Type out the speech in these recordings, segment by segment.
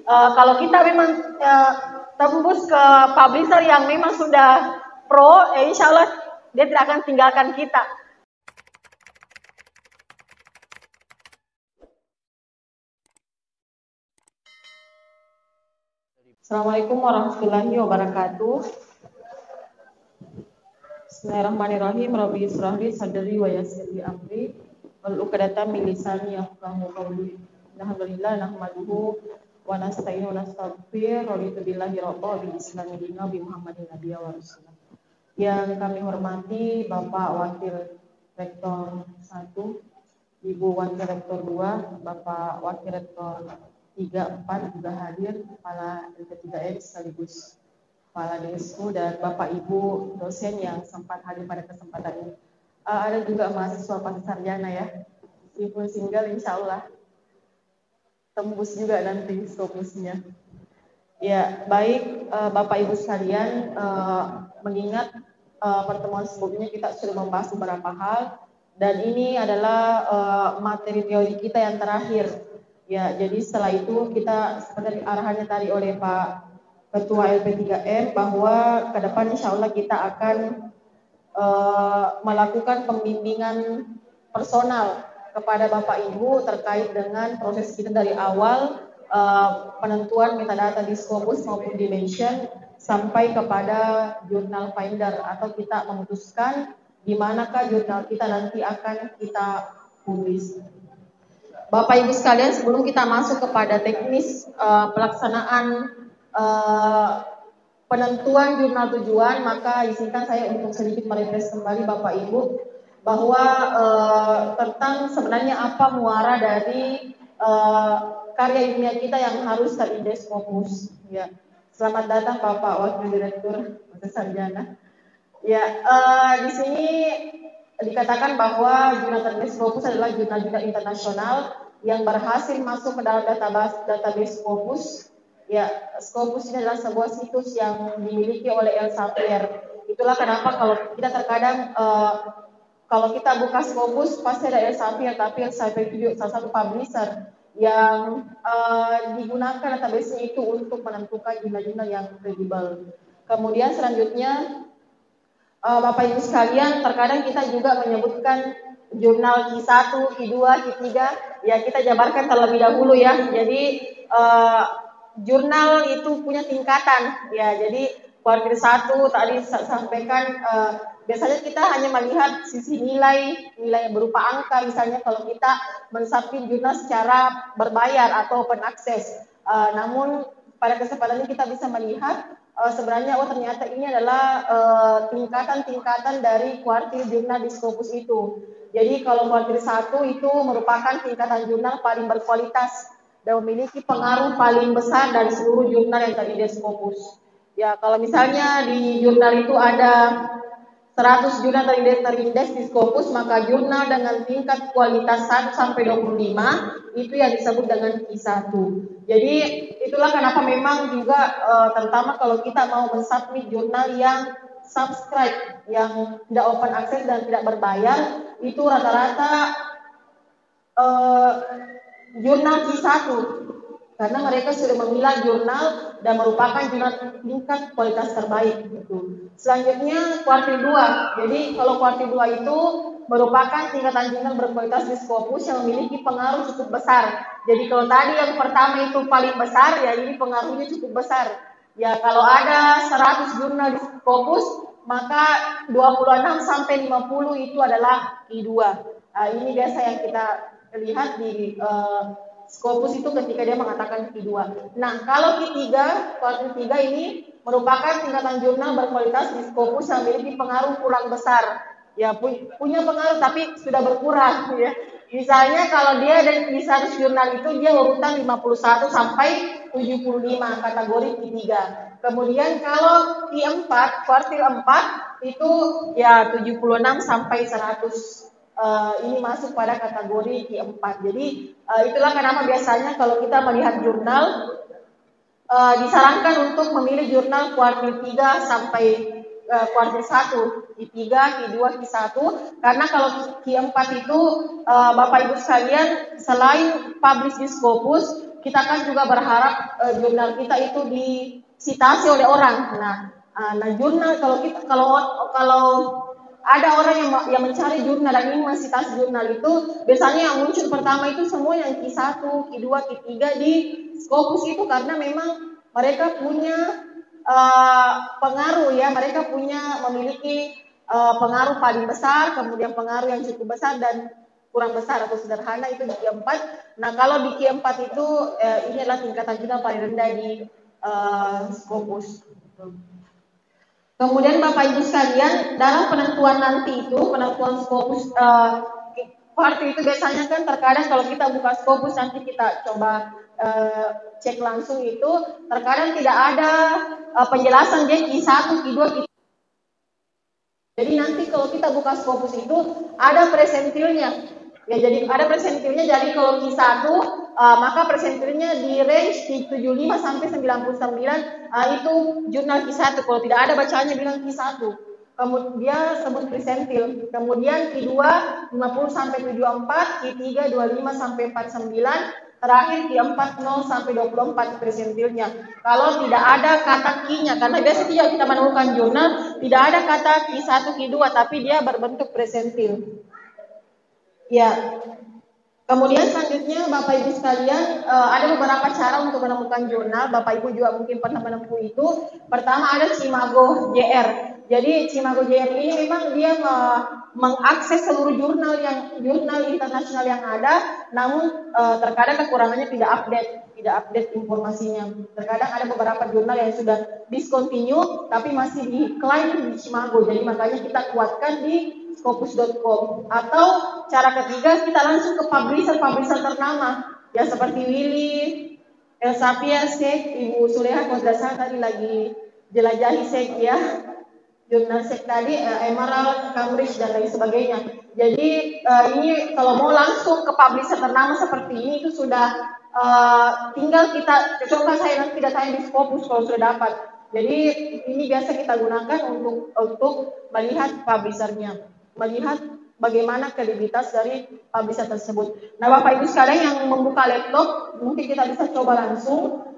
Kalau kita memang tembus ke publisher yang memang sudah pro, insya Allah dia tidak akan tinggalkan kita. Assalamualaikum warahmatullahi wabarakatuh. Bismillahirrahmanirrahim. Rabbi israhli sadri wa yassirli amri wahlul 'uqdatam min lisani yafqahu qawli. Alhamdulillah nahmaduhu wa nasta'inu wa nastaghfir. Raditu billahi rabba wa bil islami dina bi Muhammadin nabiyya wa rasulah. Yang kami hormati Bapak Wakil Rektor 1, Ibu Wakil Rektor 2, Bapak Wakil Rektor 3, 4 juga hadir, Kepala LP3M sekaligus Kepala DSU dan Bapak Ibu dosen yang sempat hadir pada kesempatan ini. Ada juga mahasiswa pascasarjana ya, meskipun single insya Allah tembus juga nanti skopusnya. Ya, baik Bapak Ibu sekalian, mengingat pertemuan sebelumnya kita sudah membahas beberapa hal dan ini adalah materi teori kita yang terakhir. Ya, jadi setelah itu kita seperti arahannya tadi oleh Pak Ketua LP3M bahwa ke depan insya Allah kita akan melakukan pembimbingan personal kepada Bapak Ibu terkait dengan proses kita dari awal penentuan metadata di Scopus maupun dimension sampai kepada jurnal finder atau kita memutuskan di manakah jurnal kita nanti akan kita publis. Bapak Ibu sekalian, sebelum kita masuk kepada teknis pelaksanaan penentuan jurnal tujuan, maka izinkan saya untuk sedikit merefresh kembali Bapak Ibu bahwa tentang sebenarnya apa muara dari karya ilmiah kita yang harus terindeks Scopus. Ya, selamat datang Bapak Wakil Direktur Sarjana. Ya, di sini dikatakan bahwa jurnal terindeks Scopus adalah jurnal-jurnal internasional yang berhasil masuk ke dalam database Scopus. Ya, Scopus ini adalah sebuah situs yang dimiliki oleh Elsevier. Itulah kenapa kalau kita terkadang kalau kita buka Scopus pasti ada Elsevier, tapi Elsevier itu salah satu publisher yang digunakan database itu untuk menentukan jurnal-jurnal yang kredibel. Kemudian selanjutnya Bapak Ibu sekalian, terkadang kita juga menyebutkan jurnal Q1, Q2, Q3, ya kita jabarkan terlebih dahulu ya. Jadi jurnal itu punya tingkatan, ya. Jadi kuartil 1 tadi sampaikan biasanya kita hanya melihat sisi nilai yang berupa angka, misalnya kalau kita mensubmit jurnal secara berbayar atau open access. Namun pada kesempatan ini kita bisa melihat sebenarnya ternyata ini adalah tingkatan-tingkatan dari kuartil jurnal di Scopus itu. Jadi kalau kuartil 1 itu merupakan tingkatan jurnal paling berkualitas dan memiliki pengaruh paling besar dari seluruh jurnal yang terindeks Scopus. Ya, kalau misalnya di jurnal itu ada 100 jurnal terindeks di Scopus, maka jurnal dengan tingkat kualitas 1 sampai 25 itu yang disebut dengan Q1. Jadi itulah kenapa memang juga terutama kalau kita mau mensubmit jurnal yang subscribe, yang tidak open access dan tidak berbayar, itu rata-rata jurnal Q1 karena mereka sudah memilah jurnal dan merupakan jurnal tingkat kualitas terbaik gitu. Selanjutnya kuartil 2. Jadi kalau kuartil 2 itu merupakan tingkatan jurnal berkualitas di Scopus yang memiliki pengaruh cukup besar. Jadi kalau tadi yang pertama itu paling besar, ya ini pengaruhnya cukup besar. Ya kalau ada 100 jurnal di Scopus, maka 26 sampai 50 itu adalah I2. Nah, ini biasa yang kita lihat di Scopus itu ketika dia mengatakan Q2. Nah, kalau Q3, kuartil 3 ini merupakan tingkatan jurnal berkualitas di Scopus yang memiliki pengaruh kurang besar. Ya, punya pengaruh tapi sudah berkurang ya. Misalnya kalau dia dari 100 jurnal itu dia urutan 51 sampai 75 kategori Q3. Kemudian kalau Q4, kuartil 4 itu ya 76 sampai 100. Ini masuk pada kategori Q4. Jadi itulah kenapa biasanya kalau kita melihat jurnal disarankan untuk memilih jurnal kuartil 3 sampai kuartil 1, Q3, Q2, Q1 karena kalau Q4 itu Bapak Ibu sekalian selain publish di Scopus, kita kan juga berharap jurnal kita itu disitasi oleh orang. Nah jurnal kalau ada orang yang mencari jurnal dan ingin mensitasi jurnal itu, biasanya yang muncul pertama itu semua yang Q1, Q2, Q3 di Scopus itu, karena memang mereka punya pengaruh ya, mereka memiliki pengaruh paling besar, kemudian pengaruh yang cukup besar dan kurang besar atau sederhana itu di Q4. Nah kalau di Q4 itu ini adalah tingkatan kita paling rendah di Scopus. Kemudian Bapak Ibu sekalian, dalam penentuan nanti itu, penentuan Scopus party itu biasanya kan terkadang kalau kita buka Scopus nanti kita coba cek langsung itu, terkadang tidak ada penjelasan dia Q1, Q2, Q3. Jadi nanti kalau kita buka Scopus itu ada presentilnya. Ya, jadi ada presentilnya. Jadi kalau Q1 maka presentilnya di range di 75 sampai 99 itu jurnal Q1. Kalau tidak ada bacaannya bilang Q1. Kemudian dia sebut presentil. Kemudian Q2 50 sampai 74, Q3 25 sampai 49. Terakhir Q4 0 sampai 24 presentilnya. Kalau tidak ada kata Q-nya, karena biasanya kita menemukan jurnal tidak ada kata Q1, Q2, tapi dia berbentuk presentil. Ya. Kemudian selanjutnya Bapak Ibu sekalian, ada beberapa cara untuk menemukan jurnal. Bapak Ibu juga mungkin pernah menempuh itu. Pertama ada Cimago JR. Jadi Cimago JR ini memang dia mengakses seluruh jurnal internasional yang ada, namun terkadang kekurangannya tidak update informasinya. Terkadang ada beberapa jurnal yang sudah discontinue tapi masih diklaim di Cimago. Jadi makanya kita kuatkan di Scopus.com. Atau cara ketiga, kita langsung ke publisher ternama ya, seperti Willy, Elsevier, SEC, Ibu Suleha kalau tidak salah tadi lagi jelajahi SEC ya, jurnal SEC tadi, Emerald, Cambridge dan lain sebagainya. Jadi ini kalau mau langsung ke publisher ternama seperti ini itu sudah tinggal kita coba, saya nanti datanya di Scopus kalau sudah dapat. Jadi ini biasa kita gunakan untuk melihat publishernya, melihat bagaimana kredibilitas dari publisher tersebut. Nah Bapak Ibu sekalian yang membuka laptop, mungkin kita bisa coba langsung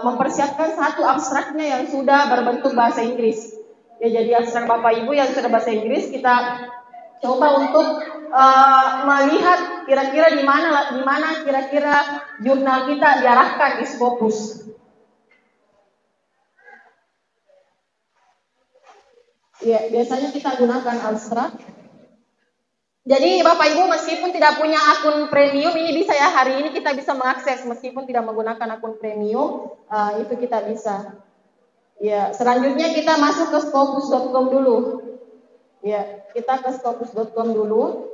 mempersiapkan satu abstraknya yang sudah berbentuk bahasa Inggris. Ya, jadi abstrak Bapak Ibu yang sudah bahasa Inggris kita coba untuk melihat kira-kira di mana kira-kira jurnal kita diarahkan di Scopus. Ya, biasanya kita gunakan abstrak. Jadi Bapak Ibu meskipun tidak punya akun premium, ini bisa ya, hari ini kita bisa mengakses meskipun tidak menggunakan akun premium, itu kita bisa. Ya, selanjutnya kita masuk ke scopus.com dulu. Ya, kita ke scopus.com dulu.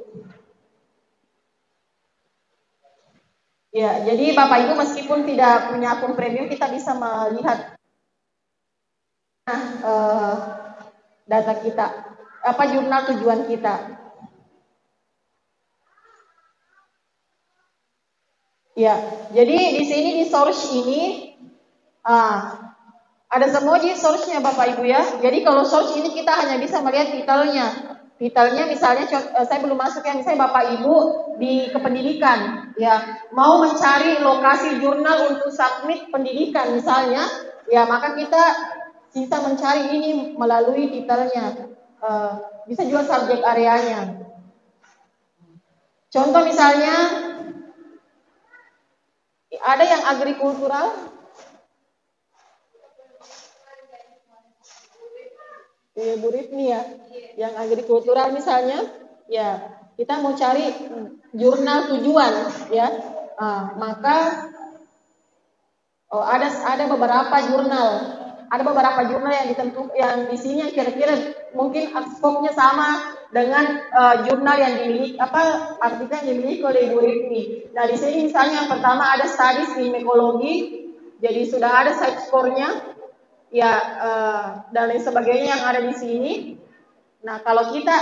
Ya, jadi Bapak Ibu meskipun tidak punya akun premium, kita bisa melihat data kita, apa jurnal tujuan kita. Ya, jadi di sini di source ini ada semua di source-nya Bapak Ibu ya. Jadi kalau source ini kita hanya bisa melihat titelnya. Titelnya misalnya saya belum masuk ya, misalnya Bapak Ibu di kependidikan ya, mau mencari lokasi jurnal untuk submit pendidikan misalnya, ya maka kita bisa mencari ini melalui titelnya. Bisa juga subjek areanya. Contoh misalnya ada yang agrikultural, Bu Ritmi ya, yang agrikultural misalnya, ya kita mau cari jurnal tujuan, ya, maka ada beberapa jurnal yang yang di sini kira-kira mungkin skopnya sama dengan jurnal yang dimiliki artikel yang dimiliki oleh Ibu Ritmi. Nah di sini misalnya yang pertama ada studies in ekologi, jadi sudah ada site score-nya, ya dan lain sebagainya yang ada di sini. Nah kalau kita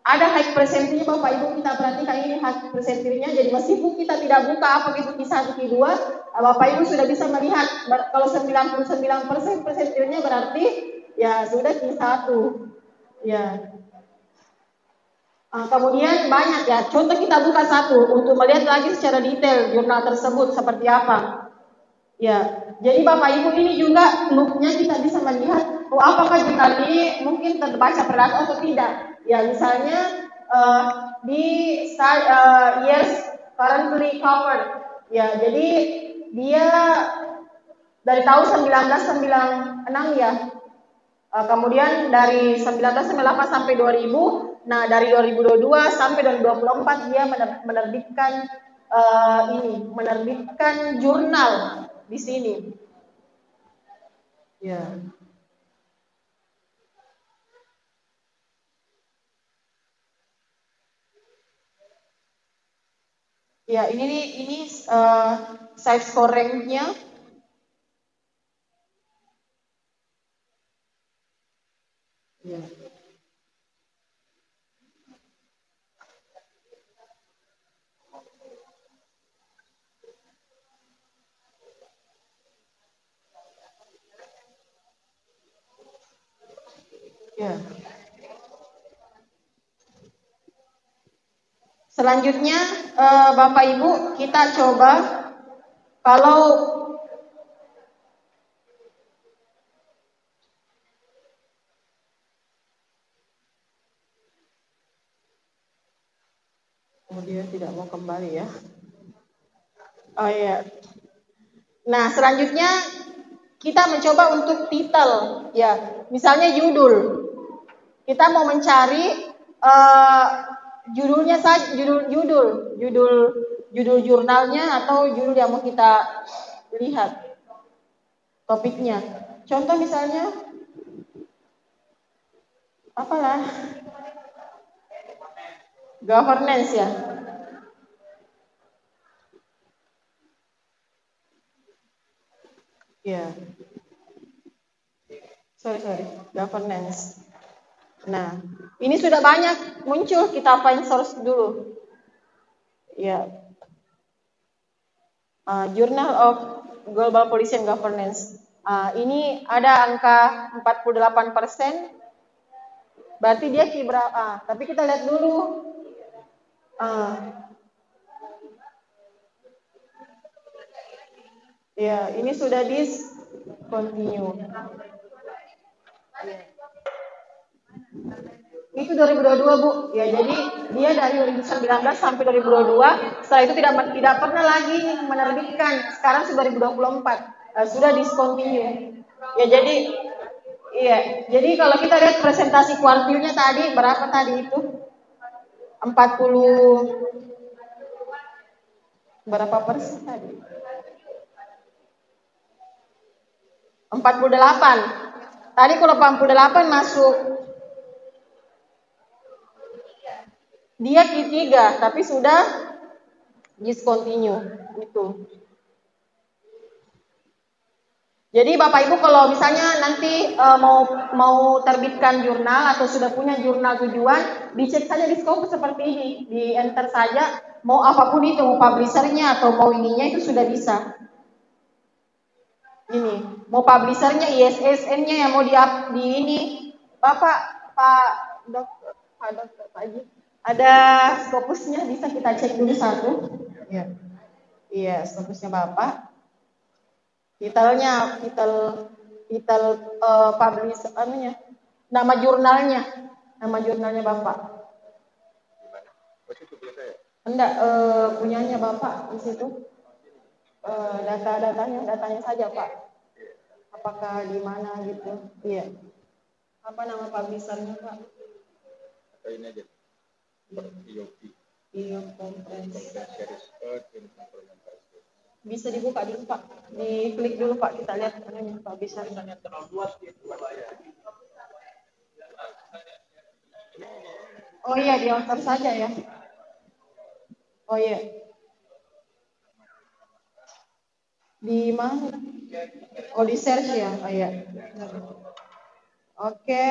ada high presentilnya Bapak Ibu, kita perhatikan ini high presentilnya. Jadi meskipun kita tidak buka apa itu Q1, Q2, Bapak Ibu sudah bisa melihat kalau 99% presentilnya berarti ya sudah Q1. Ya. Kemudian banyak ya, contoh kita buka satu untuk melihat lagi secara detail jurnal tersebut seperti apa. Ya, jadi Bapak Ibu ini juga looknya kita bisa melihat, oh apakah jurnal ini mungkin terbaca perlahan atau tidak. Ya, misalnya di years currently covered. Ya, jadi dia dari tahun 1996 ya. Kemudian dari 1998 sampai 2000, nah dari 2022 sampai 2024 dia menerbitkan menerbitkan jurnal di sini. Ya. Ya, ini size score-nya. Ya. Ya. Selanjutnya Bapak Ibu kita coba kalau dia tidak mau kembali ya. Oh iya. Nah, selanjutnya kita mencoba untuk titel ya. Misalnya judul. Kita mau mencari judulnya saja, judul jurnalnya atau judul yang mau kita lihat topiknya. Contoh misalnya apalah governance ya. Ya. Sorry, governance. Nah, ini sudah banyak muncul, kita find source dulu. Ya. Journal of Global Policy and Governance. Ini ada angka 48%. Berarti dia berapa? Tapi kita lihat dulu. Ya, ini sudah discontinue. Ya. Itu 2022 Bu. Ya, jadi dia dari 2019 sampai 2022. Setelah itu tidak pernah lagi menerbitkan. Sekarang sudah 2024 sudah discontinue. Ya, jadi iya. Jadi kalau kita lihat presentasi kuartilnya tadi berapa tadi itu? 40 berapa persen tadi? 48. Tadi kalau 48 masuk dia Q3 tapi sudah discontinue itu. Jadi Bapak Ibu kalau misalnya nanti mau terbitkan jurnal atau sudah punya jurnal tujuan, dicek saja di scope seperti ini, di enter saja mau apapun itu, mau publishernya atau mau ininya itu sudah bisa. Ini mau publishernya, ISSN-nya yang mau di ini, Pak Dokter Pak Haji, ada Scopusnya bisa kita cek dulu satu. Ya. Iya, Scopusnya Bapak. Titel publish nama jurnalnya Bapak. Enggak, punyanya Bapak di situ. Datanya saja Pak. Apakah di mana gitu? Iya. Apa nama publishernya Pak? Ini aja. IOP Conference. Bisa dibuka dulu Pak, diklik dulu Pak, kita lihat Pak bisa. Oh iya, di author saja ya. Oh iya. Di mana? Oh di search ya. Oh iya. Oke.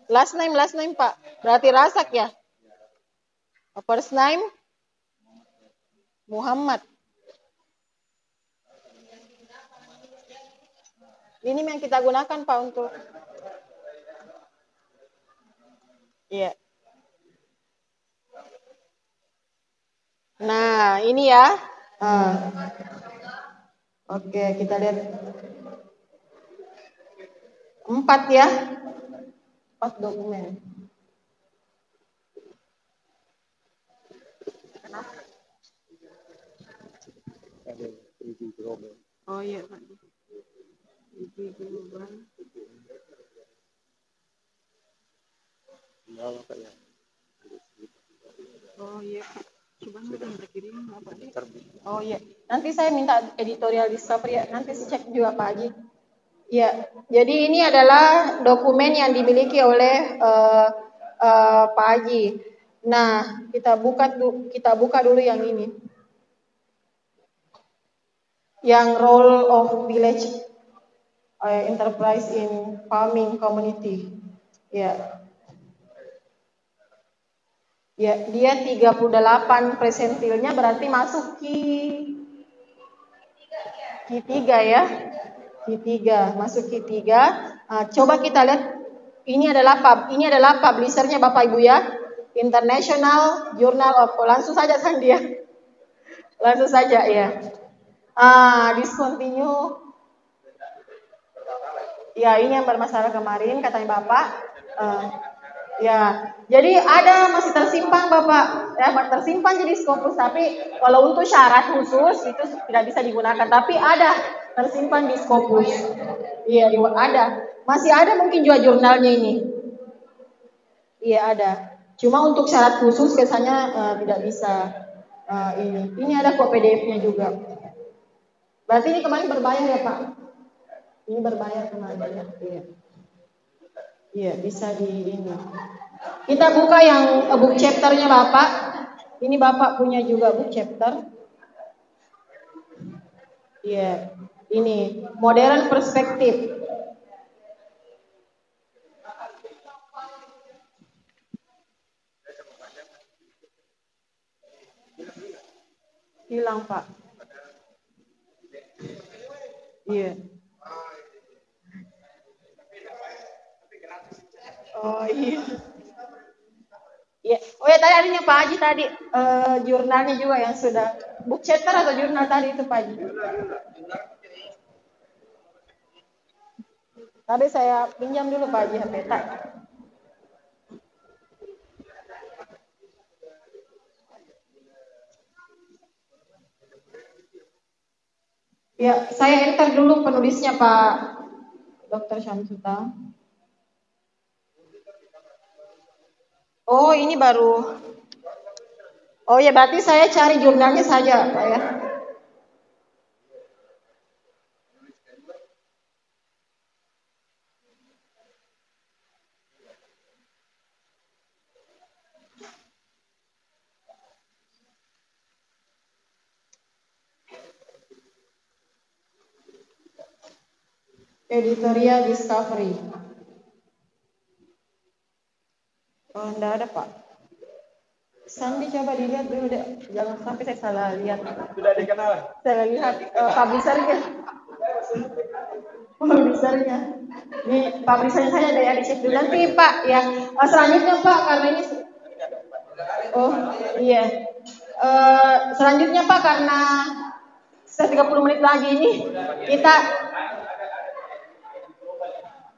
Last name Pak. Berarti Rasak ya? First name Muhammad. Ini yang kita gunakan Pak untuk iya. Nah, ini ya. Oke, kita lihat 4 ya. 4 dokumen. Oh iya, Pak. Oh iya, Pak. Coba berkirim apa nih? Oh iya, nanti saya minta editorial discovery ya. Nanti saya cek juga Pak Haji. Ya, jadi ini adalah dokumen yang dimiliki oleh Pak Haji. Nah, kita buka dulu yang ini. Yang role of village enterprise in farming community. Ya. Ya, dia 38 presentilnya berarti masuk Q3 ya. Q3, masuk Q3. Coba kita lihat ini adalah publishernya Bapak Ibu ya. International Journal of langsung saja kan dia. Langsung saja ya. Discontinue. Ya, ini yang bermasalah kemarin katanya Bapak. Ya, jadi ada masih tersimpan Bapak, ya tersimpan jadi Scopus, tapi kalau untuk syarat khusus itu tidak bisa digunakan, tapi ada tersimpan di Scopus. Iya, ada. Masih ada mungkin juga jurnalnya ini. Iya ada. Cuma untuk syarat khusus biasanya tidak bisa ini. Ini ada kok PDF-nya juga. Berarti ini kemarin berbayar ya Pak? Ini berbayar kemarin ya? Iya. Iya, bisa di ini. Kita buka yang book chapternya Bapak. Ini Bapak punya juga book chapter. Iya, ini modern perspektif. Hilang Pak. Iya. Oh iya. Iya. Oh ya tadi adanya Pak Haji tadi jurnalnya juga yang sudah book chapter atau jurnal tadi itu Pak Haji. Tadi saya pinjam dulu Pak Haji HP tak. Ya, saya enter dulu penulisnya Pak Dr. Syamsuta. Oh, ini baru. Oh ya, berarti saya cari jurnalnya saja, Pak ya. Editorial Discovery. Oh, enggak ada, Pak. Sandi coba dilihat dulu deh. Jangan sampai saya salah lihat. Sudah dikenal. Salah lihat publishernya. Publishernya. Di publishernya saya ada yang dicek dulu nanti, Pak. Ya, selanjutnya Pak karena ini. Oh, iya. Selanjutnya Pak karena sekitar 30 menit lagi ini kita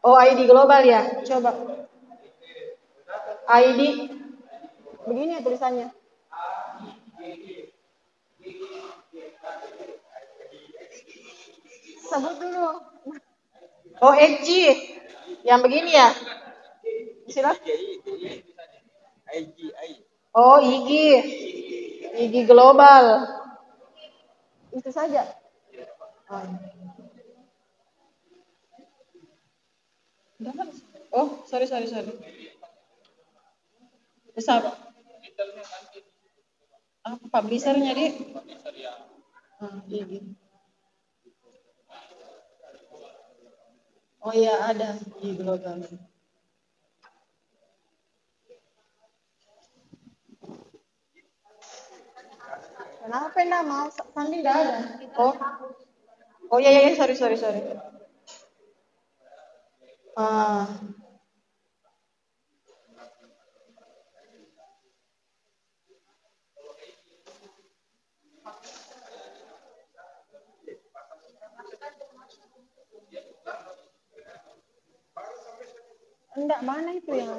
ID global ya. Coba. ID begini ya tulisannya. Sebut dulu. Oh, EG. Yang begini ya? Silakan. Oh, IG. IG global. Itu saja. Oh, sorry. Besar. Apa publishernya di? IG. Oh iya ada di global. Kenapa enggak mau? Sandi enggak ada. Oh iya, sorry. Ah, enggak, mana itu yang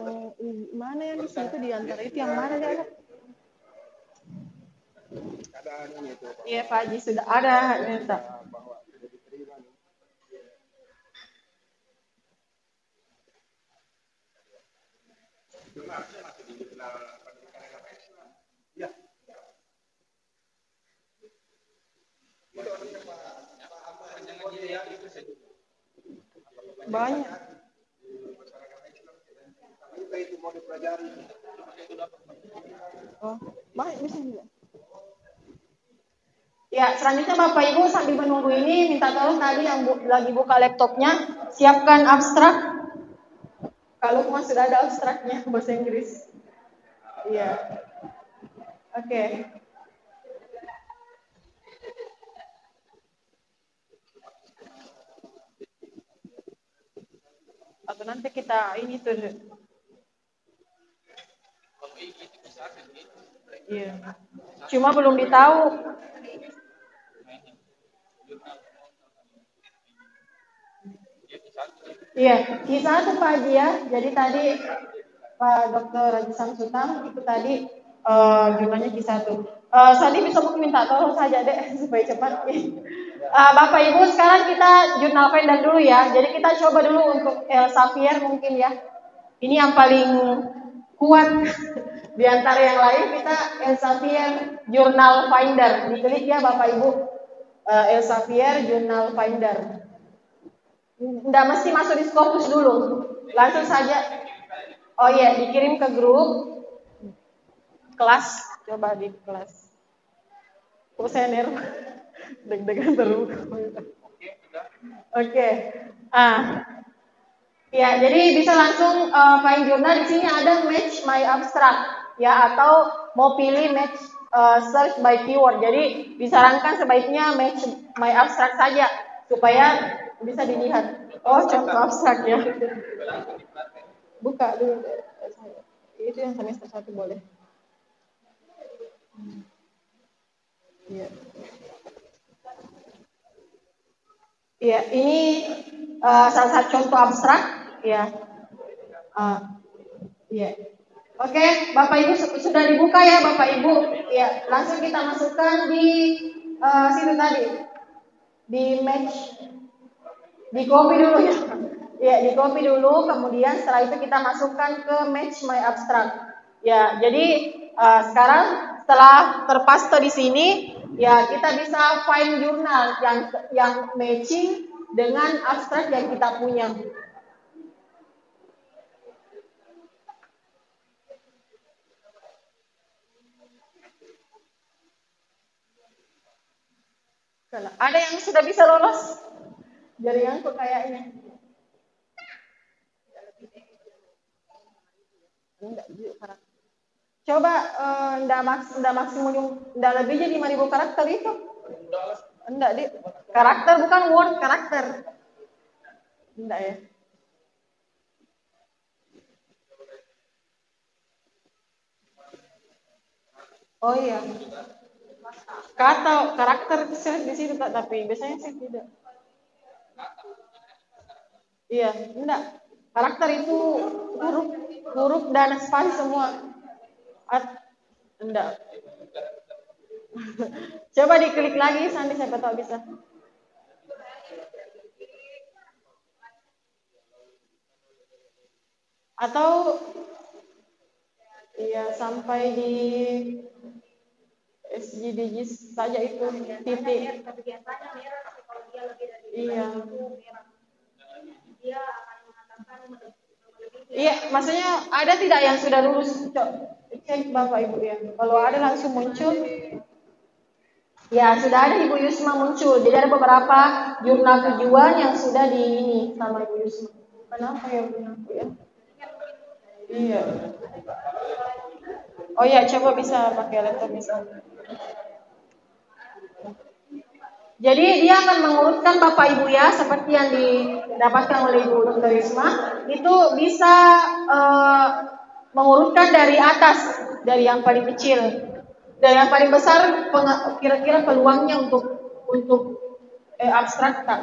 mana yang di situ di antara itu yang mana dia ada? Iya, Pak Haji sudah ada minta. Banyak. Oh, banyak bisa juga. Ya, selanjutnya Bapak Ibu sambil menunggu ini minta tolong tadi yang lagi buka laptopnya siapkan abstrak. Kalau cuma sudah ada abstraknya bahasa Inggris. Iya. Oke. Atau nanti kita ini tuh. Iya. Cuma belum ditahu. Iya, kisah tuh Pak Haji ya. Jadi tadi Pak Dr. Haji Samsutam itu tadi gimana kisah tuh. Sandi bisa mungkin minta tolong saja deh supaya cepat. Bapak Ibu sekarang kita jurnal pendek dulu ya. Jadi kita coba dulu untuk Xavier mungkin ya. Ini yang paling kuat di antara yang lain kita Elsevier Journal Finder. Diklik ya Bapak Ibu. Elsevier Journal Finder. Nggak mesti masuk di Scopus dulu. Langsung saja. Oh iya, dikirim ke grup kelas. Coba di kelas. Kok saya nervous? Deg-degan terus. Oke. Ya, jadi bisa langsung find jurnal. Di sini ada match my abstract ya, atau mau pilih match search by keyword. Jadi disarankan sebaiknya match my abstract saja supaya bisa dilihat. Oh, contoh abstrak ya. Buka dulu. Itu yang semester 1 boleh. Iya. Iya, ini salah satu contoh abstrak ya. Iya. Oke, Bapak Ibu sudah dibuka ya Bapak Ibu. Ya, langsung kita masukkan di situ tadi. Di match, di copy dulu ya. Ya, di copy dulu, kemudian setelah itu kita masukkan ke match my abstract. Ya, jadi sekarang setelah terpaste di sini, ya kita bisa find jurnal yang matching dengan abstrak yang kita punya. Ada yang sudah bisa lolos? Jaringanku kayaknya. Coba enggak maksimum, enggak lebih jadi 5.000 karakter itu. Enggak, di karakter bukan word, karakter. Enggak ya. Oh iya. Kata karakter saya di situ tapi biasanya saya tidak. Iya, enggak. Karakter itu huruf dan spasi semua. Enggak. Coba diklik lagi Sandi, siapa tahu bisa. Atau iya sampai di SGDG saja itu titik. Iya. Iya, maksudnya ada tidak yang sudah lulus? Cek Bapak Ibu ya. Kalau ada langsung muncul. Ya, sudah ada Ibu Yusma muncul. Jadi ada beberapa jurnal tujuan yang sudah di ini sama Ibu Yusma. Kenapa ya Bu ya? Iya. Oh ya, coba bisa pakai laptop misalnya. Jadi dia akan mengurutkan Bapak Ibu ya, seperti yang didapatkan oleh Ibu Dr. Risma, itu bisa mengurutkan dari atas, dari yang paling kecil, dari yang paling besar, kira-kira peluangnya untuk abstrak tak?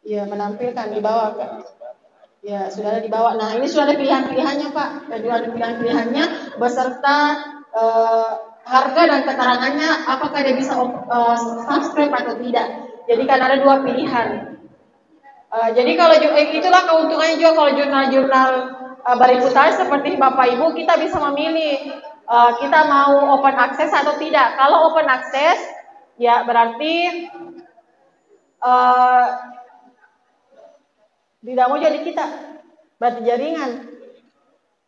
Ya, menampilkan di bawah Kak. Ya, sudah ada di bawah. Nah, ini sudah ada pilihan-pilihannya Pak. Sudah ada pilihan-pilihannya beserta harga dan keterangannya, apakah dia bisa subscribe atau tidak. Jadi kan ada dua pilihan. Jadi kalau itulah keuntungannya juga kalau jurnal-jurnal berikutan seperti Bapak Ibu, kita bisa memilih kita mau open access atau tidak. Kalau open access, ya berarti tidak mau jadi kita, berarti jaringan.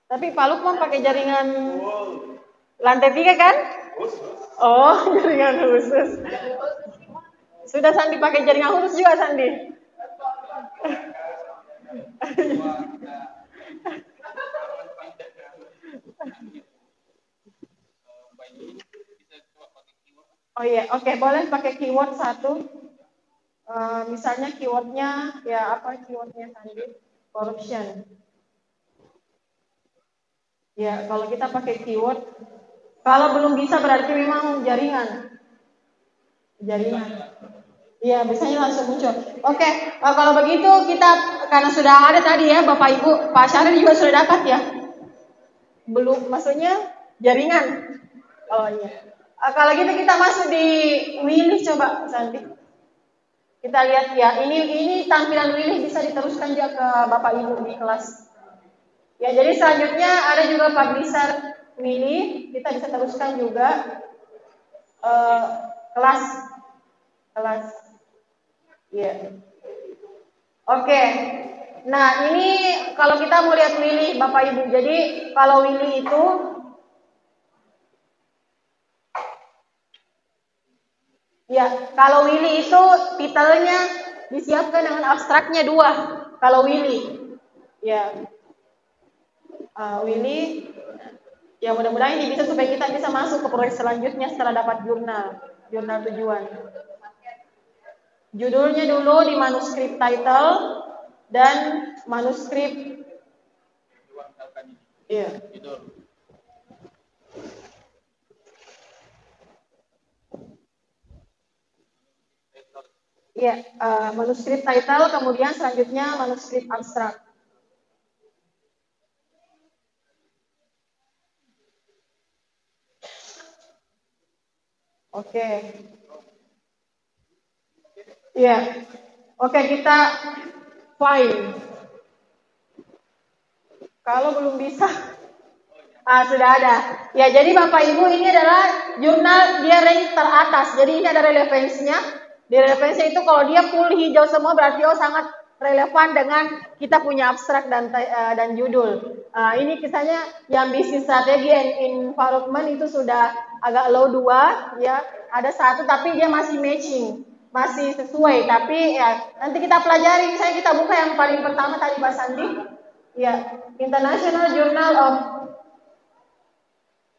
Tapi Pak Lukman pakai jaringan lantai 3 kan? Oh, jaringan khusus. Sudah Sandi pakai jaringan khusus juga Sandi? Oh iya, oke, boleh pakai keyword satu. Misalnya keywordnya, ya apa keywordnya Sandi? Corruption. Ya, kalau kita pakai keyword, kalau belum bisa berarti memang jaringan. Jaringan. Iya, biasanya langsung muncul. Oke, kalau begitu kita, karena sudah ada tadi ya Bapak Ibu, Pak Syarif juga sudah dapat ya? Belum, maksudnya jaringan. Oh iya. Kalau gitu kita masuk di Willy, coba Santi. Kita lihat ya, ini tampilan Willy bisa diteruskan juga ke Bapak Ibu di kelas. Ya, jadi selanjutnya ada juga publisher Willy, kita bisa teruskan juga kelas. Ya. Oke. Nah, ini kalau kita mau lihat Willy Bapak Ibu. Jadi kalau Willy itu ya, kalau Willy itu titelnya disiapkan dengan abstraknya 2. Kalau Willy, ya, Willy, ya mudah-mudahan ini bisa supaya kita bisa masuk ke proyek selanjutnya setelah dapat jurnal tujuan. Judulnya dulu di manuskrip title dan manuskrip. Iya. Ya, manuskrip title, kemudian selanjutnya manuskrip abstrak. Oke. Ya. Oke, kita file. Kalau belum bisa, sudah ada. Ya, jadi Bapak Ibu ini adalah jurnal dia rank teratas. Jadi ini ada relevansinya. Di relevansinya itu kalau dia full hijau semua berarti sangat relevan dengan kita punya abstrak dan judul. Ini kisahnya yang bisnis strategi and environment itu sudah agak low 2 ya. Ada 1 tapi dia masih matching, masih sesuai. Tapi ya nanti kita pelajari. Misalnya kita buka yang paling pertama tadi Pak Sandi. Ya, International Journal of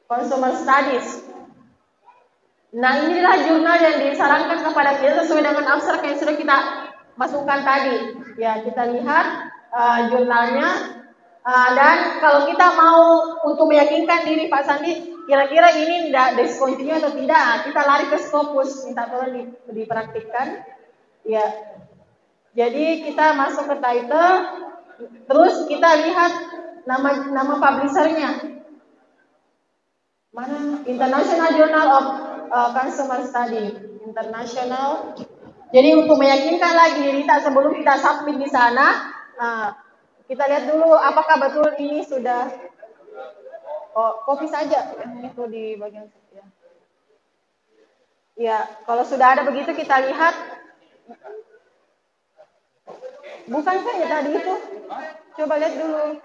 Consumer Studies. Nah, inilah jurnal yang disarankan kepada kita sesuai dengan abstrak yang sudah kita masukkan tadi. Ya, kita lihat jurnalnya. Dan kalau kita mau untuk meyakinkan diri Pak Sandi, kira-kira ini tidak discontinue atau tidak, kita lari ke Scopus, minta tolong dipraktikkan. Ya, jadi kita masuk ke title, terus kita lihat nama publishernya. Mana? International Journal of Consumer Study. International. Jadi untuk meyakinkan lagi diri kita sebelum kita submit di sana, kita lihat dulu apakah betul ini sudah copy saja yang itu di bagian ya. Ya, kalau sudah ada begitu kita lihat. Bukan saja tadi itu. Coba lihat dulu.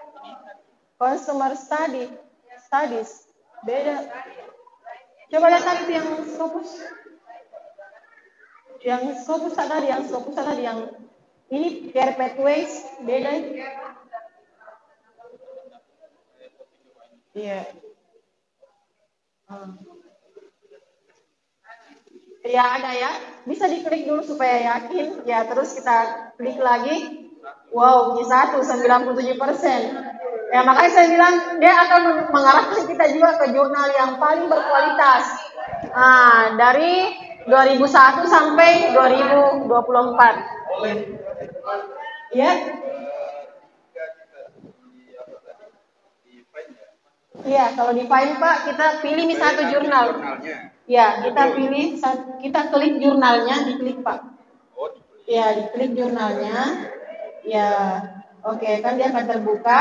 Consumer Studies. Beda. Coba lihat tadi yang Scopus. Yang Scopus tadi yang ini care pathways beda. Iya. Ya ada ya, bisa diklik dulu supaya yakin. Ya terus kita klik lagi. Wow, Q1 97%. Ya makanya saya bilang dia akan mengarahkan kita juga ke jurnal yang paling berkualitas. Nah, dari 2001 sampai 2024. Ya. Iya, kalau di file Pak, kita pilih satu jurnal. Ya, kita klik jurnalnya, diklik Pak. Ya, diklik jurnalnya. Ya, oke, kan dia akan terbuka.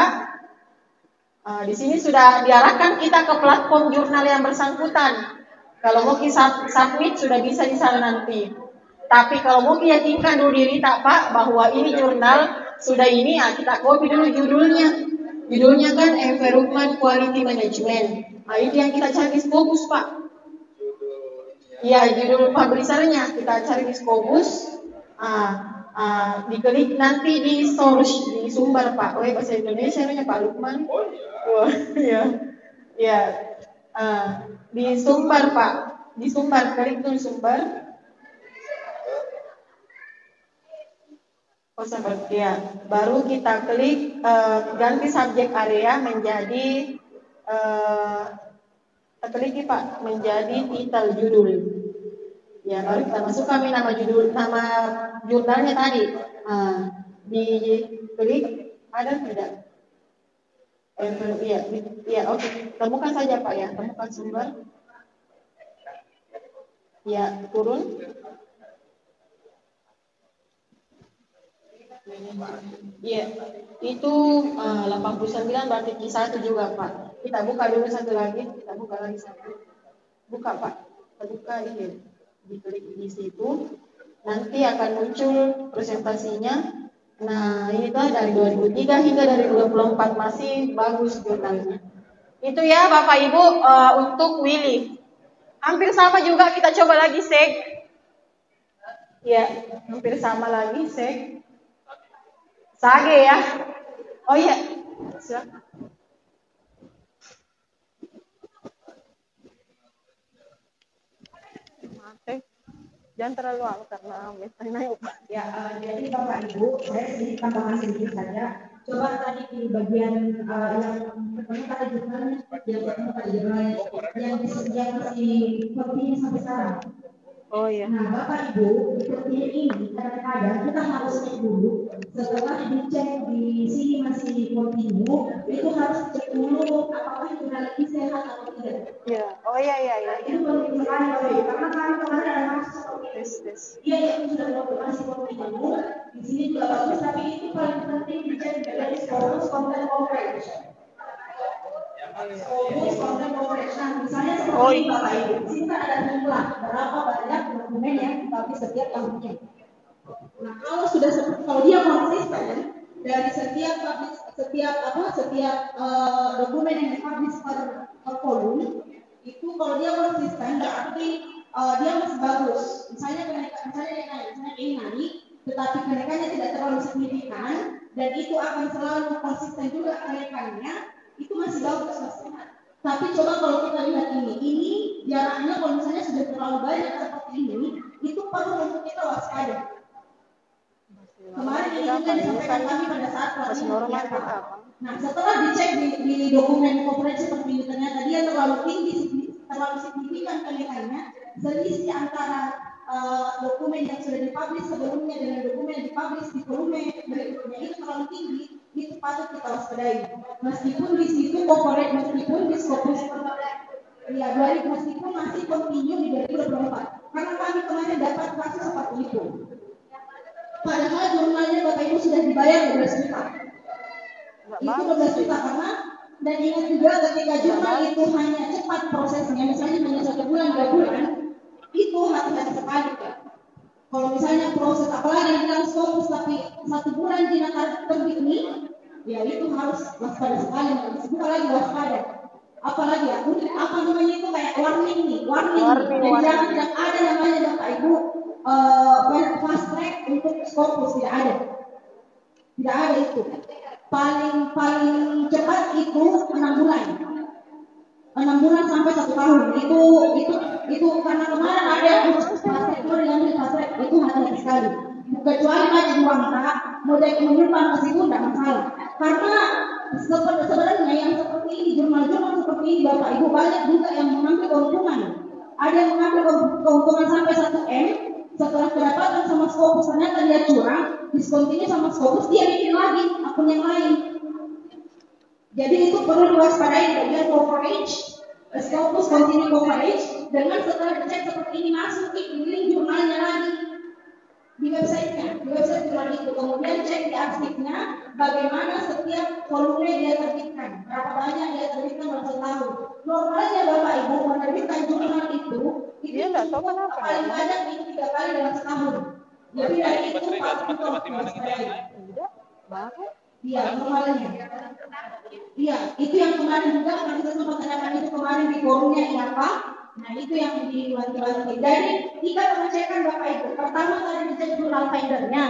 Di sini sudah diarahkan kita ke platform jurnal yang bersangkutan. Kalau mau submit sudah bisa di sana nanti. Tapi kalau mau yakinkan dulu diri tak Pak bahwa ini jurnal sudah ini ya kita copy dulu judulnya. Judulnya kan Environment Quality Management. Nah itu yang kita cari di Scopus Pak. Iya judul publishernya kita cari di Scopus. Diklik nanti di source di sumber Pak. Oh bahasa Indonesia namanya Pak Lukman. Oh iya. Ya. Di sumber Pak. Di sumber klik tuh sumber. Oh seperti ya. Baru kita klik ganti subjek area menjadi klik Pak menjadi titel judul. Ya baru kita masukkan nama judul nama jurnalnya tadi. Di klik ada tidak? Iya oke. Temukan saja Pak ya. Temukan sumber. Ya turun. Iya, itu 89 berarti Q1 juga Pak. Kita buka dulu satu lagi, kita buka lagi satu. Buka Pak, kita buka ini, diklik di situ, nanti akan muncul presentasinya. Nah ini tuh dari 2003 hingga dari 2024 masih bagus jurnalnya. Itu ya Bapak Ibu untuk Willy. Hampir sama juga kita coba lagi SEG. Ya, hampir sama lagi SEG. Sage ya. Oh iya. Silakan. Jangan terlalu lama karena misalnya ya. Jadi Bapak Ibu, saya sedikit tambahkan sedikit saja. Coba tadi di bagian yang pertama tadi jurnalnya, yang pertama tadi jurnalnya yang masih kopinya sampai sekarang. Oh iya. Nah Bapak Ibu, seperti ini kadang-kadang kita harus cek dulu. Setelah dicek di sini masih kontinu, itu harus cek dulu apakah jurnal ini sehat atau tidak. Iya. Oh iya. Itu penting sekali karena kami kemarin ada masuk Iya itu sudah masih kontinu. Di sini juga bagus, tapi itu paling penting dicek dari Scopus content coverage. Scopus content coverage. Nah misalnya seperti ini Bapak Ibu, di sini kan ada jumlah berapa banyak dokumen yang dipublish setiap tahunnya. Nah kalau dia konsisten dari setiap dokumen yang dipublish per volume itu kalau dia konsisten berarti dia masih bagus. Misalnya ini naik, tetapi kenaikannya tidak terlalu signifikan dan itu akan selalu konsisten juga kenaikannya, itu masih bagus masih. Tapi coba kalau kita lihat ini jaraknya kalau misalnya sudah terlalu banyak seperti ini, itu perlu untuk kita waspada. Kemarin ini juga disampaikan kami pada saat pelatihan. Nah setelah dicek di dokumen coverage seperti ini ternyata dia terlalu tinggi, terlalu signifikan kenaikannya, selisih antara dokumen yang sudah dipublish sebelumnya dengan dokumen yang dipublish di volume berikutnya itu terlalu tinggi, itu patut kita waspadai. Meskipun di situ corporate, meskipun di Scopus ya meskipun masih continue di 2024, karena kami kemarin dapat kasus seperti itu. Padahal jurnalnya Bapak Ibu sudah dibayar 12 juta. Itu 12 juta karena dan ingat juga ketika jurnal itu hanya cepat prosesnya, misalnya hanya 1 bulan 2 bulan, itu hati-hati sekali ya. Kalau misalnya proses apalagi yang bilang Scopus tapi 1 bulan tidak terbit ini, ya itu harus waspada sekali. Bukan lagi waspada. Apalagi ya, apa namanya itu kayak warning nih, warning. Dan jangan ada namanya Bapak Ibu fast track untuk Scopus, tidak ada itu. Paling cepat itu 6 bulan sampai 1 tahun itu Itu karena kemarin ada yang khusus sektor yang dikasih itu hati sekali. Kecuali maju uang tak, mau jadi menyumbang ke situ tidak masalah. Karena sebenarnya yang seperti ini, jurnal-jurnal seperti ini, Bapak Ibu banyak juga yang mengambil keuntungan. Ada yang mengambil keuntungan sampai 1 M, setelah kedapatan sama Scopus ternyata dia curang, diskontinya sama Scopus, dia bikin lagi akun yang lain. Jadi itu perlu diwaspadai bagian coverage, Scopus continue coverage, dengan setelah dicek seperti ini masuk di link jurnalnya lagi di websitenya, di website jurnal itu. Kemudian cek di arsipnya bagaimana setiap volume dia terbitkan, berapa banyak dia terbitkan dalam setahun. Normalnya Bapak Ibu menerbitkan jurnal itu paling banyak itu 3 kali dalam setahun. Lebih dari itu Pak Butuh waspadai. Iya, normalnya. Iya, itu yang kemarin juga kita sempat tanyakan itu kemarin di forumnya IAPA. Nah, itu yang diwanti-wanti. Jadi, 3 pengecekan Bapak Ibu. Pertama tadi dicek jurnal findernya.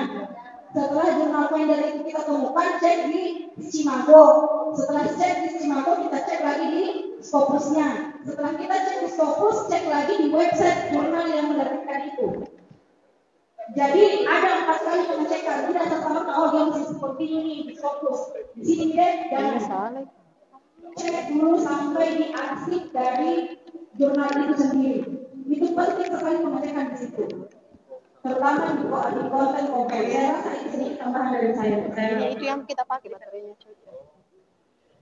Setelah jurnal finder itu kita temukan, cek di Cimago. Setelah cek di Cimago, kita cek lagi di Scopusnya. Setelah kita cek di Scopus, cek lagi di website jurnal yang menerbitkan itu. Jadi ada 4 kali pengecekan, tidak serta-merta dia mesti seperti ini di Scopus. Di sini deh, jangan cek dulu sampai di arsip dari jurnal itu sendiri. Itu penting sekali pengecekan di situ. Terutama di konten konten. Saya rasa itu sedikit tambahan dari saya. Itu yang kita pakai baterainya.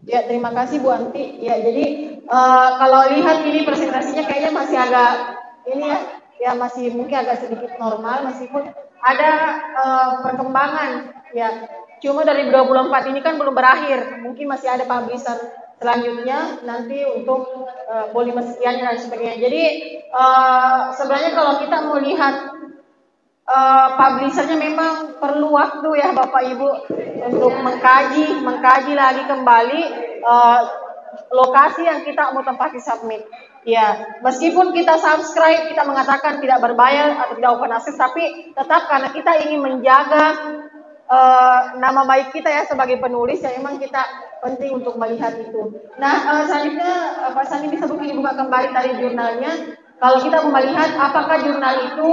Ya, terima kasih Bu Anti. Ya, jadi kalau lihat ini presentasinya kayaknya masih agak ini ya masih mungkin agak sedikit normal meskipun ada perkembangan ya. Cuma dari 24 ini kan belum berakhir, mungkin masih ada publisher selanjutnya nanti untuk volume sekian dan sebagainya. Jadi sebenarnya kalau kita mau lihat publishernya memang perlu waktu ya Bapak Ibu untuk mengkaji lagi kembali lokasi yang kita mau tempati submit. Ya, meskipun kita subscribe, kita mengatakan tidak berbayar atau tidak open access, tapi tetap karena kita ingin menjaga nama baik kita ya sebagai penulis, ya memang kita penting untuk melihat itu. Nah, selanjutnya Pak Sandi bisa dibuka kembali tadi jurnalnya. Kalau kita mau melihat apakah jurnal itu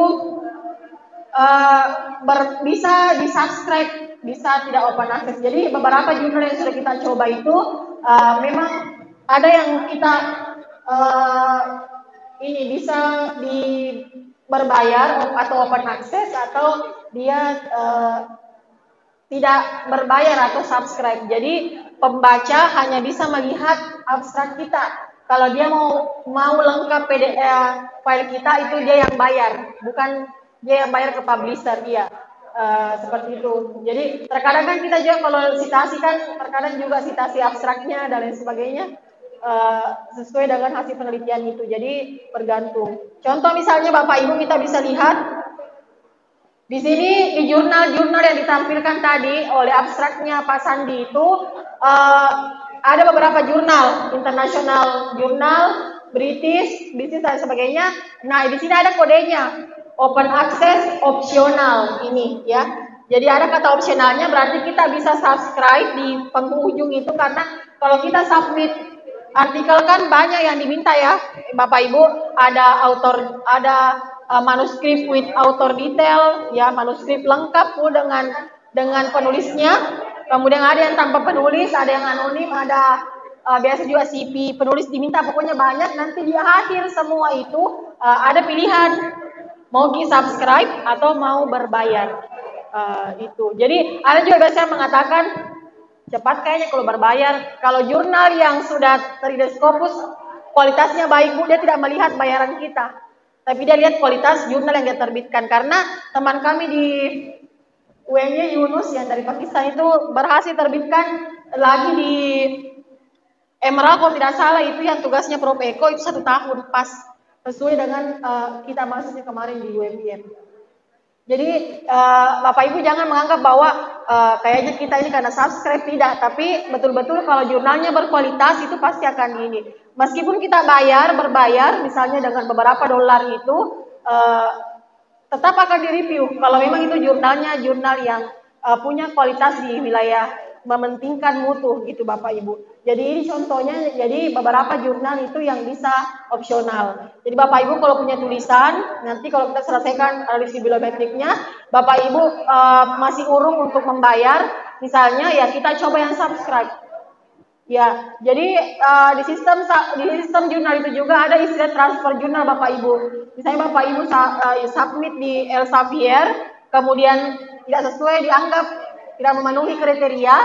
bisa di-subscribe, bisa tidak open access. Jadi beberapa jurnal yang sudah kita coba itu memang ada yang kita ini bisa berbayar atau open access, atau dia tidak berbayar atau subscribe. Jadi pembaca hanya bisa melihat abstrak kita. Kalau dia mau lengkap PDF file kita, itu dia yang bayar, bukan dia yang bayar ke publisher dia. Seperti itu. Jadi terkadang kan kita juga kalau citasi kan terkadang juga citasi abstraknya dan lain sebagainya sesuai dengan hasil penelitian itu. Jadi bergantung. Contoh misalnya Bapak Ibu kita bisa lihat di sini di jurnal-jurnal yang ditampilkan tadi oleh abstraknya Pak Sandi itu ada beberapa jurnal, internasional jurnal, British, bisnis dan sebagainya. Nah, di sini ada kodenya. Open access optional ini ya. Jadi ada kata opsionalnya, berarti kita bisa subscribe di penghujung itu, karena kalau kita submit artikel kan banyak yang diminta ya Bapak Ibu, ada author, ada manuskrip with author detail ya, manuskrip lengkap dengan penulisnya. Kemudian ada yang tanpa penulis, ada yang anonim, ada biasa juga CV penulis diminta, pokoknya banyak. Nanti di akhir semua itu ada pilihan mau di-subscribe atau mau berbayar. Itu. Jadi ada juga biasanya mengatakan cepat kayaknya kalau berbayar. Kalau jurnal yang sudah terdiri Scopus kualitasnya baik Bu, dia tidak melihat bayaran kita, tapi dia lihat kualitas jurnal yang dia terbitkan. Karena teman kami di UNY Yunus yang dari Pakistan itu berhasil terbitkan lagi di Emerald kalau tidak salah, itu yang tugasnya Prof Eko itu 1 tahun pas sesuai dengan kita masuknya kemarin di UMBM. Jadi Bapak Ibu jangan menganggap bahwa kayaknya kita ini karena subscribe, tidak, tapi betul-betul kalau jurnalnya berkualitas itu pasti akan ini. Meskipun kita berbayar misalnya dengan beberapa dolar itu tetap akan direview kalau memang itu jurnalnya jurnal yang punya kualitas di wilayah mementingkan mutu gitu Bapak Ibu. Jadi ini contohnya, jadi beberapa jurnal itu yang bisa opsional. Jadi Bapak Ibu kalau punya tulisan, nanti kalau kita selesaikan analisis bibliometriknya, Bapak Ibu masih urung untuk membayar, misalnya ya kita coba yang subscribe. Ya, jadi di sistem jurnal itu juga ada istilah transfer jurnal Bapak Ibu. Misalnya Bapak Ibu submit di Elsevier, kemudian tidak sesuai dianggap tidak memenuhi kriteria,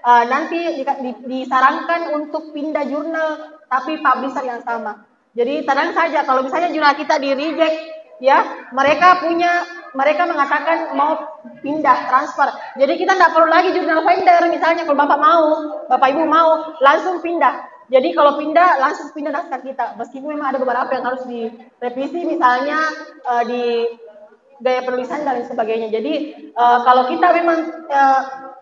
nanti disarankan untuk pindah jurnal tapi publisher yang sama. Jadi tenang saja kalau misalnya jurnal kita di reject, ya mereka mengatakan mau pindah transfer. Jadi kita tidak perlu lagi jurnal vendor, misalnya kalau Bapak Ibu mau langsung pindah. Jadi kalau pindah langsung pindah naskah kita. Meskipun memang ada beberapa yang harus direvisi, misalnya di gaya penulisan dan sebagainya. Jadi kalau kita memang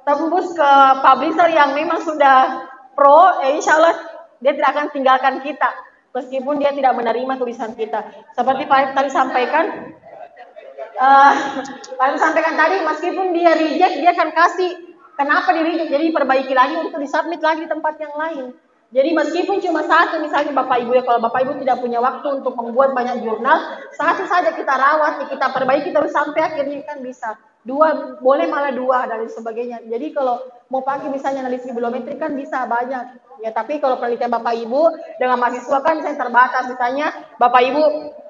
tembus ke publisher yang memang sudah pro, insya Allah dia tidak akan tinggalkan kita meskipun dia tidak menerima tulisan kita. Seperti Pak tadi sampaikan, tadi, meskipun dia reject, dia akan kasih kenapa di reject, jadi perbaiki lagi untuk disubmit lagi di tempat yang lain. Jadi meskipun cuma satu, misalnya Bapak Ibu ya, kalau Bapak Ibu tidak punya waktu untuk membuat banyak jurnal, satu saja kita rawat, kita perbaiki terus sampai akhirnya kan bisa. 2, boleh malah 2 dan sebagainya. Jadi kalau mau pakai misalnya analisis bibliometrik kan bisa banyak. Ya, tapi kalau penelitian Bapak Ibu dengan mahasiswa kan misalnya terbatas. Misalnya Bapak Ibu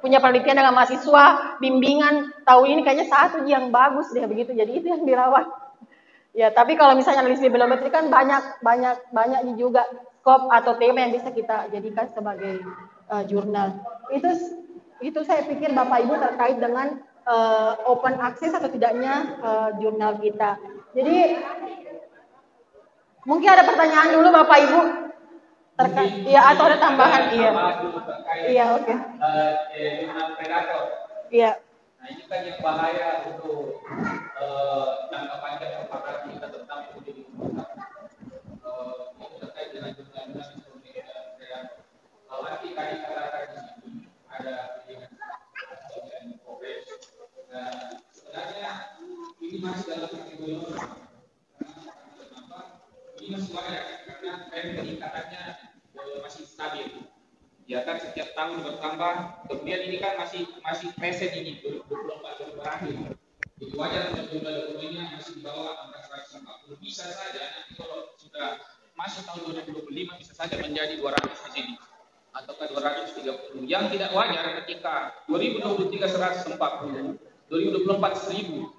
punya penelitian dengan mahasiswa, bimbingan, tahun ini kayaknya satu yang bagus deh begitu. Jadi itu yang dirawat. Ya, tapi kalau misalnya analisis bibliometrik kan banyak juga skop atau tema yang bisa kita jadikan sebagai jurnal. Itu saya pikir Bapak Ibu terkait dengan open access atau tidaknya jurnal kita. Jadi mungkin ada pertanyaan dulu Bapak Ibu terkait, ya atau ada tambahan? Iya, oke. Jurnal predator. Iya. Nah ini kan yang bahaya untuk jangka panjang apakah kita tetap menjadi terkait dengan jurnal-jurnal seperti predator. Kalau nanti tadi katakan di sini ada progres. Nah, sebenarnya ini masih dalam kategori normal. Kenapa? Ini masih wajar karena tren peningkatannya masih stabil. Ya kan setiap tahun bertambah. Kemudian ini kan masih present ini 2024 baru berakhir. Jadi wajar untuk jumlah dokumennya masih di bawah angka 140. Bisa saja nanti kalau sudah masuk tahun 2025 bisa saja menjadi 200 di sini. Ataukah 230. Yang tidak wajar ketika 2023 140, 2024 1000.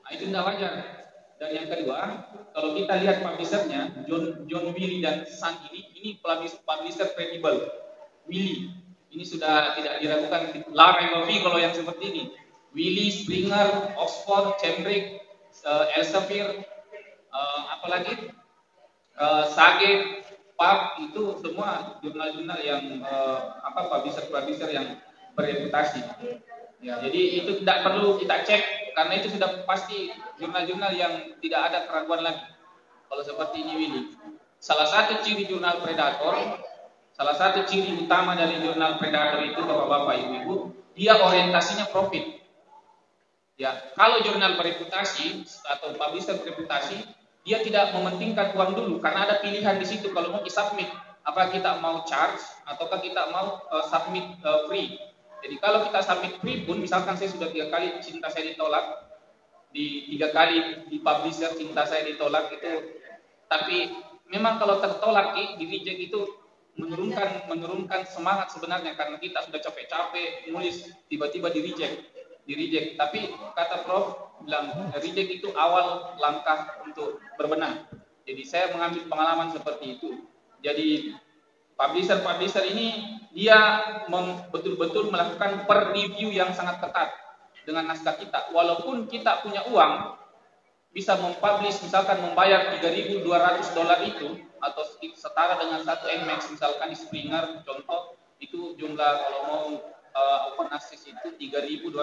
Nah, itu tidak wajar. Dan yang kedua, kalau kita lihat publishernya, John Wiley dan Sun ini publisher credible. Wiley, ini sudah tidak diragukan. Lara MV kalau yang seperti ini. Wiley, Springer, Oxford, Cambridge, Elsevier, apalagi Sage, PUB, itu semua jurnal-jurnal yang publisher yang berreputasi. Ya, jadi itu tidak perlu kita cek karena itu sudah pasti jurnal-jurnal yang tidak ada keraguan lagi. Kalau seperti ini Willy, salah satu ciri jurnal predator, salah satu ciri utama dari jurnal predator itu Bapak-bapak, Ibu-ibu, dia orientasinya profit. Ya, kalau jurnal bereputasi atau publisher bereputasi, dia tidak mementingkan uang dulu karena ada pilihan di situ kalau mau di-submit, apa kita mau charge ataukah kita mau submit free. Jadi kalau kita submit free pun, misalkan saya sudah 3 kali cinta saya ditolak, di 3 kali di publisher cinta saya ditolak itu, tapi memang kalau tertolak di reject itu menurunkan semangat sebenarnya karena kita sudah capek-capek nulis tiba-tiba di reject. Tapi kata Prof bilang reject itu awal langkah untuk berbenah. Jadi saya mengambil pengalaman seperti itu. Jadi publisher ini dia betul-betul melakukan per review yang sangat ketat dengan naskah kita. Walaupun kita punya uang, bisa mempublish, misalkan membayar $3.200 itu atau setara dengan 1 NMAX, misalkan di Springer contoh, itu jumlah kalau mau open access itu $3.200.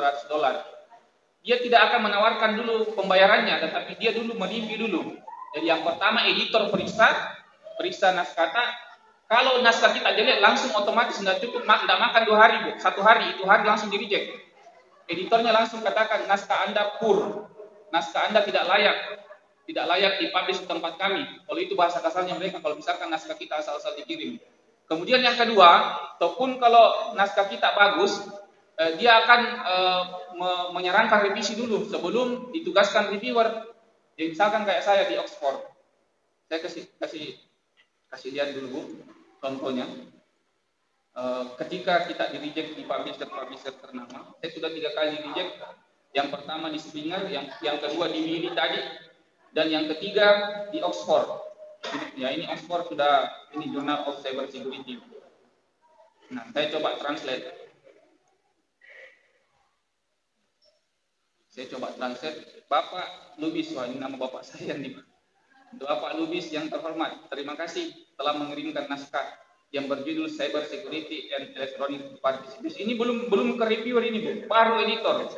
Dia tidak akan menawarkan dulu pembayarannya, tetapi dia dulu mereview dulu. Jadi yang pertama editor periksa naskah. Kalau naskah kita jelek langsung otomatis tidak cukup, tidak makan 2 hari, Bu. 1 hari, itu hari langsung di reject. Editornya langsung katakan naskah Anda poor, naskah Anda tidak layak. tidak layak dipublish di tempat kami. Kalau itu bahasa kasarnya mereka, kalau misalkan naskah kita asal-asal dikirim. Kemudian yang kedua, ataupun kalau naskah kita bagus, dia akan menyarankan revisi dulu sebelum ditugaskan reviewer. Jadi misalkan kayak saya di Oxford, saya kasih lihat dulu Bu, contohnya. Ketika kita di reject di publisher ternama, saya sudah 3 kali reject. Yang pertama di Springer, yang kedua di Wiley tadi, dan yang ketiga di Oxford. Ya, ini Oxford sudah, ini Journal of Cyber Security. Nah, saya coba translate. Bapak Lubis, wah ini nama bapak saya nih. Bapak Lubis yang terhormat, terima kasih telah mengirimkan naskah yang berjudul Cyber Security and Electronic Participation. Ini belum ke reviewer ini Bu, baru editor.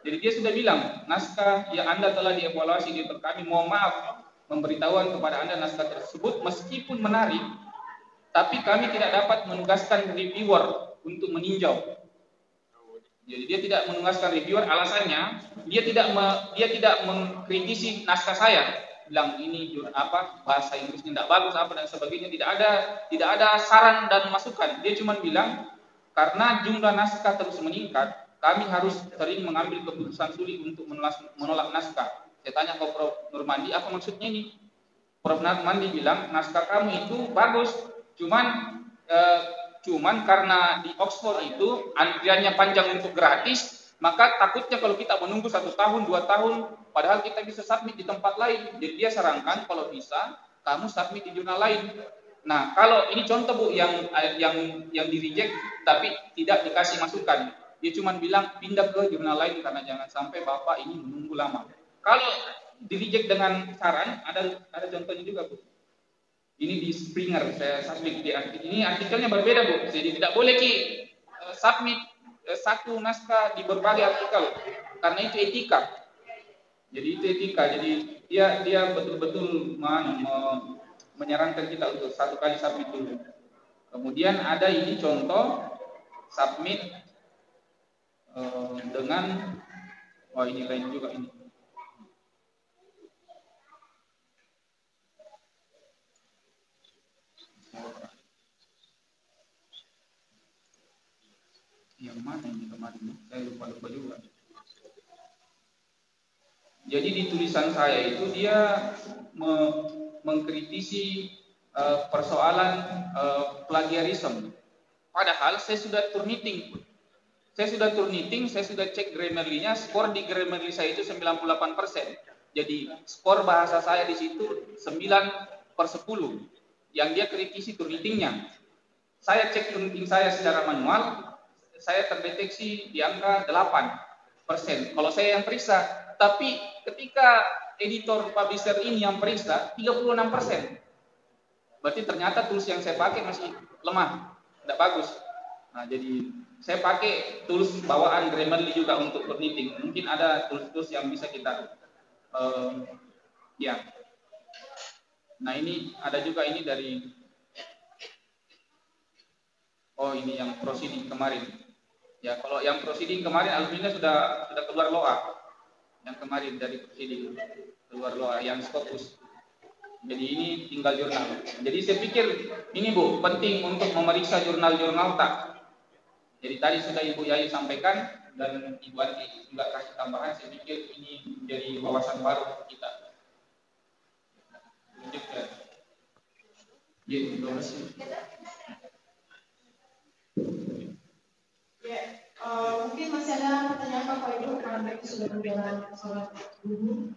Jadi dia sudah bilang, naskah yang Anda telah dievaluasi di editor kami, mohon maaf memberitahuan kepada Anda naskah tersebut meskipun menarik, tapi kami tidak dapat menugaskan reviewer untuk meninjau. Jadi dia tidak menugaskan reviewer, alasannya dia tidak mengkritisi naskah saya, bilang ini bahasa Inggrisnya tidak bagus apa dan sebagainya, tidak ada saran dan masukan. Dia cuma bilang karena jumlah naskah terus meningkat, kami harus sering mengambil keputusan sulit untuk menolak naskah. Saya tanya ke Prof. Nurmandi, apa maksudnya ini? Prof. Nurmandi bilang naskah kamu itu bagus, cuman karena di Oxford itu antriannya panjang untuk gratis, maka takutnya kalau kita menunggu 1 tahun, 2 tahun, padahal kita bisa submit di tempat lain. Jadi dia sarankan kalau bisa kamu submit di jurnal lain. Nah, kalau ini contoh Bu yang di reject tapi tidak dikasih masukan. Dia cuma bilang pindah ke jurnal lain karena jangan sampai Bapak ini menunggu lama. Kalau di reject dengan saran, ada contohnya juga Bu. Ini di Springer, saya submit di artikel. Ini artikelnya berbeda Bu. Jadi tidak boleh submit satu naskah di berbagai artikel karena itu etika. Jadi itu etika. Jadi dia betul-betul menyarankan kita untuk 1 kali submit dulu. Kemudian ada ini contoh submit dengan ini lain juga ini. Yang mana ini kemarin? Saya lupa juga. Jadi di tulisan saya itu dia mengkritisi persoalan plagiarisme. Padahal saya sudah Turnitin, saya sudah cek Grammarly-nya, skor di Grammarly saya itu 98%. Jadi skor bahasa saya di situ 9/10. Yang dia kritisi Turnitin-nya. Saya cek Turnitin saya secara manual, saya terdeteksi di angka 8%. Kalau saya yang periksa, tapi ketika editor publisher ini yang periksa 36%. Berarti ternyata tools yang saya pakai masih lemah, tidak bagus. Nah, jadi saya pakai tools bawaan Grammarly juga untuk Turnitin. Mungkin ada tools-tools yang bisa kita ya. Nah, ini ada juga ini dari ini yang proceeding kemarin. Ya, kalau yang proceeding kemarin alhamdulillah sudah keluar LOA. Yang kemarin dari proceeding keluar LOA yang Scopus. Jadi ini tinggal jurnal. Jadi saya pikir ini Bu, penting untuk memeriksa jurnal-jurnal tak. Jadi tadi sudah Ibu Yayu sampaikan dan Ibu Ati juga kasih tambahan. Saya pikir ini menjadi wawasan baru untuk kita. Lanjutkan. Ya, terima kasih. Ya, mungkin masih ada pertanyaan Bapak Ibu karena mereka sudah menjalankan sholat dulu.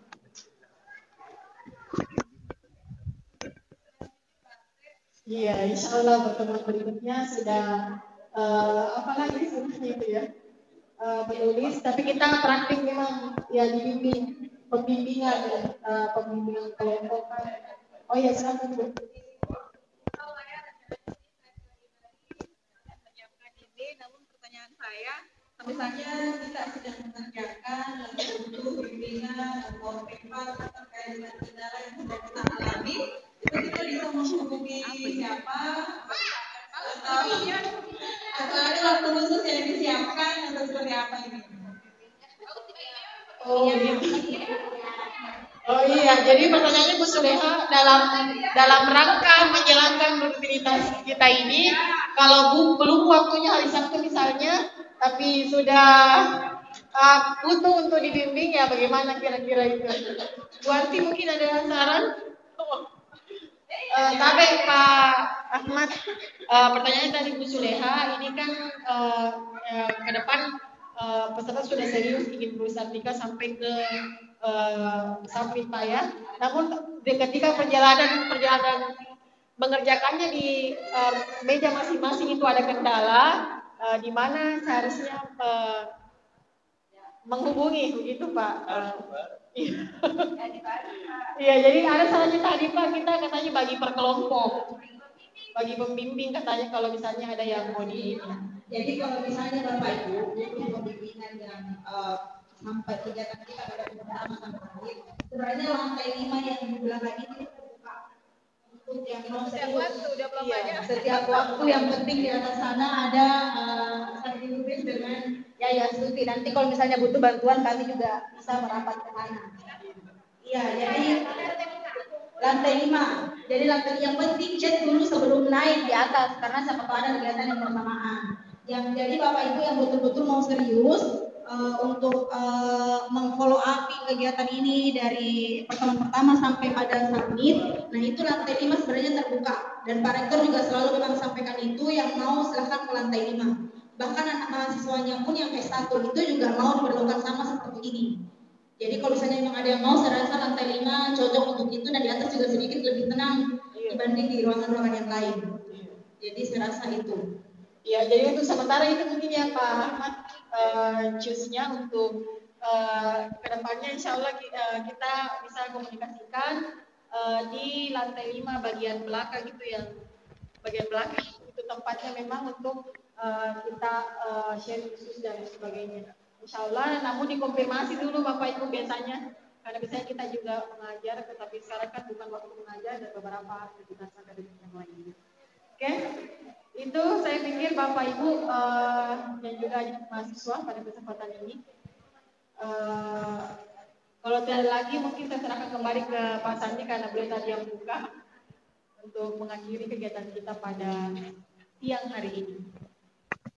Iya, insya Allah pertemuan berikutnya sudah apalagi sebenarnya itu ya menulis, tapi kita praktik memang ya dibimbing pembimbingan kelompokan. Oh ya, silakan Bu. Namun pertanyaan saya, misalnya kita sedang mengerjakan untuk bimbingan atau paper terkait dengan kendala yang sedang kita alami, itu kita bisa menghubungi siapa atau ada waktu khusus yang disiapkan atau seperti apa ini? Oh iya, jadi pertanyaannya Bu Suleha, dalam rangka menjalankan rutinitas kita ini, kalau belum waktunya hari Sabtu misalnya, tapi sudah butuh untuk dibimbing, ya bagaimana kira-kira itu? Bu Anti mungkin ada saran? Tapi Pak Ahmad, pertanyaan dari Bu Suleha, ini kan ke depan peserta sudah serius ingin berusaha nikah sampai ke summit Pak ya. Namun ketika perjalanan mengerjakannya di meja masing-masing itu ada kendala, di mana seharusnya menghubungi begitu Pak. Iya, jadi ada salahnya tadi Pak, kita katanya bagi per kelompok, bagi pembimbing katanya kalau misalnya ada yang mau di. Jadi kalau misalnya Bapak Ibu butuh pembimbingan yang sampai kegiatan kita pada pertama sampai akhir, sebenarnya lantai 5 yang di belakang ini terbuka untuk yang mau setiap waktu yang penting di atas sana ada sertifikat dengan Yaya Suti. Nanti kalau misalnya butuh bantuan kami juga bisa merapat ke sana. Iya, jadi lantai 5. Jadi lantai yang penting cek dulu sebelum naik di atas karena siapa tahu ada kegiatan yang bersamaan. Yang jadi Bapak Ibu yang betul-betul mau serius untuk mengfollow up kegiatan ini dari pertemuan pertama sampai pada summit. Nah itu lantai 5 sebenarnya terbuka dan Pak Rektor juga selalu memang sampaikan itu, yang mau silahkan ke lantai 5. Bahkan anak mahasiswanya pun yang S1 itu juga mau diperlakukan sama seperti ini. Jadi kalau misalnya memang ada yang mau, saya rasa lantai 5 cocok untuk itu, dan di atas juga sedikit lebih tenang dibanding di ruangan-ruangan yang lain. Jadi saya rasa itu. Ya, jadi untuk sementara itu mungkin ya Pak Ahmad, choose-nya untuk kedepannya insya Allah kita bisa komunikasikan di lantai 5 bagian belakang gitu, yang bagian belakang itu tempatnya memang untuk kita share khusus dan sebagainya. Insya Allah, namun dikonfirmasi dulu Bapak Ibu biasanya, karena biasanya kita juga mengajar, tetapi sekarang kan bukan waktu mengajar dan beberapa aktivitas akademik yang lainnya. Oke, itu saya pikir Bapak Ibu dan juga mahasiswa pada kesempatan ini. Kalau tidak lagi mungkin saya serahkan kembali ke Pak Sandi karena beliau tadi yang buka untuk mengakhiri kegiatan kita pada siang hari ini.